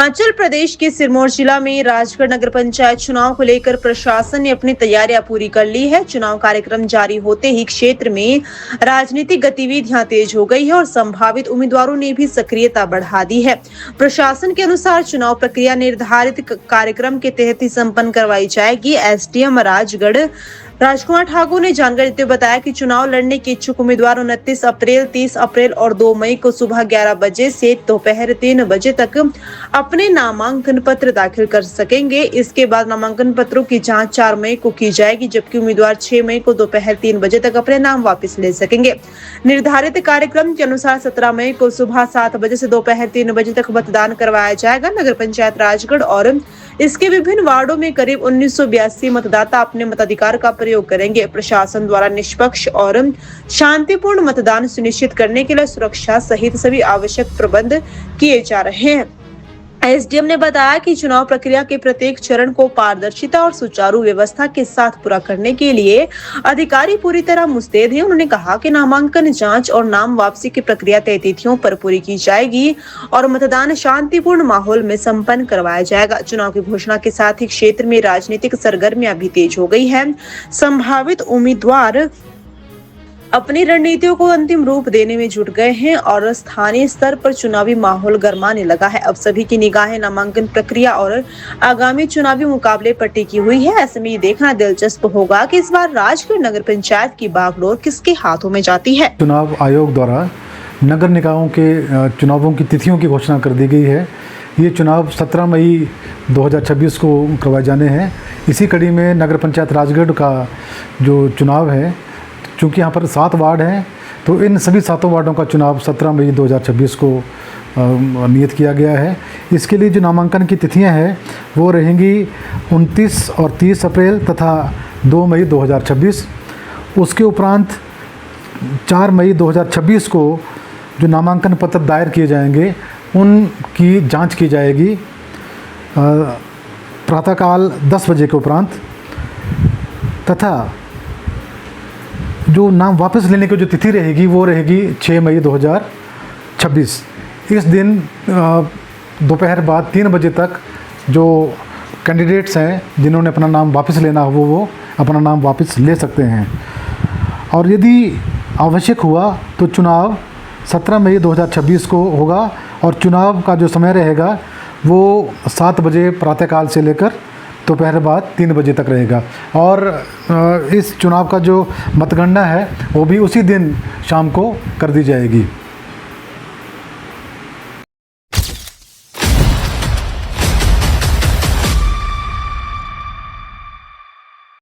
हिमाचल प्रदेश के सिरमौर जिला में राजगढ़ नगर पंचायत चुनाव को लेकर प्रशासन ने अपनी तैयारियां पूरी कर ली है। चुनाव कार्यक्रम जारी होते ही क्षेत्र में राजनीतिक गतिविधियां तेज हो गई है और संभावित उम्मीदवारों ने भी सक्रियता बढ़ा दी है। प्रशासन के अनुसार चुनाव प्रक्रिया निर्धारित कार्यक्रम के तहत ही संपन्न करवाई जाएगी। एसडीएम राजगढ़ राजकुमार ठाकुर ने जानकारी देते हुए बताया कि चुनाव लड़ने के इच्छुक उम्मीदवार 29 अप्रैल, 30 अप्रैल और 2 मई को सुबह 11 बजे से दोपहर 3 बजे तक अपने नामांकन पत्र दाखिल कर सकेंगे। इसके बाद नामांकन पत्रों की जांच 4 मई को की जाएगी, जबकि उम्मीदवार 6 मई को दोपहर 3 बजे तक अपने नाम वापस ले सकेंगे। निर्धारित कार्यक्रम के अनुसार 17 मई को सुबह 7 बजे से दोपहर 3 बजे तक मतदान करवाया जाएगा। नगर पंचायत राजगढ़ और इसके विभिन्न वार्डों में करीब 1982 मतदाता अपने मताधिकार का प्रयोग करेंगे। प्रशासन द्वारा निष्पक्ष और शांतिपूर्ण मतदान सुनिश्चित करने के लिए सुरक्षा सहित सभी आवश्यक प्रबंध किए जा रहे हैं। एसडीएम ने बताया कि चुनाव प्रक्रिया के प्रत्येक चरण को पारदर्शिता और सुचारू व्यवस्था के साथ पूरा करने के लिए अधिकारी पूरी तरह मुस्तैद हैं। उन्होंने कहा कि नामांकन जांच और नाम वापसी की प्रक्रिया तय तिथियों पर पूरी की जाएगी और मतदान शांतिपूर्ण माहौल में संपन्न करवाया जाएगा। चुनाव की घोषणा के साथ ही क्षेत्र में राजनीतिक सरगर्मियां भी तेज हो गई है। संभावित उम्मीदवार अपनी रणनीतियों को अंतिम रूप देने में जुट गए हैं और स्थानीय स्तर पर चुनावी माहौल गरमाने लगा है। अब सभी की निगाहें नामांकन प्रक्रिया और आगामी चुनावी मुकाबले पर टिकी हुई है। ऐसे में ये देखना दिलचस्प होगा कि इस बार राजगढ़ नगर पंचायत की बागडोर किसके हाथों में जाती है। चुनाव आयोग द्वारा नगर निकायों के चुनावों की तिथियों की घोषणा कर दी गई है। ये चुनाव 17 मई 2026 को करवाए जाने हैं। इसी कड़ी में नगर पंचायत राजगढ़ का जो चुनाव है, चूँकि यहाँ पर 7 वार्ड हैं, तो इन सभी 7 वार्डों का चुनाव 17 मई 2026 को नियत किया गया है। इसके लिए जो नामांकन की तिथियां हैं वो रहेंगी 29 और 30 अप्रैल तथा 2 मई 2026। उसके उपरांत 4 मई 2026 को जो नामांकन पत्र दायर किए जाएंगे उनकी जांच की जाएगी प्रातःकाल 10 बजे के उपरांत, तथा जो नाम वापस लेने की जो तिथि रहेगी वो रहेगी 6 मई 2026। इस दिन दोपहर बाद 3 बजे तक जो कैंडिडेट्स हैं जिन्होंने अपना नाम वापस लेना हो वो अपना नाम वापस ले सकते हैं। और यदि आवश्यक हुआ तो चुनाव 17 मई 2026 को होगा और चुनाव का जो समय रहेगा वो 7 बजे प्रातःकाल से लेकर दोपहर बाद 3 बजे तक रहेगा। और इस चुनाव का जो मतगणना है वो भी उसी दिन शाम को कर दी जाएगी।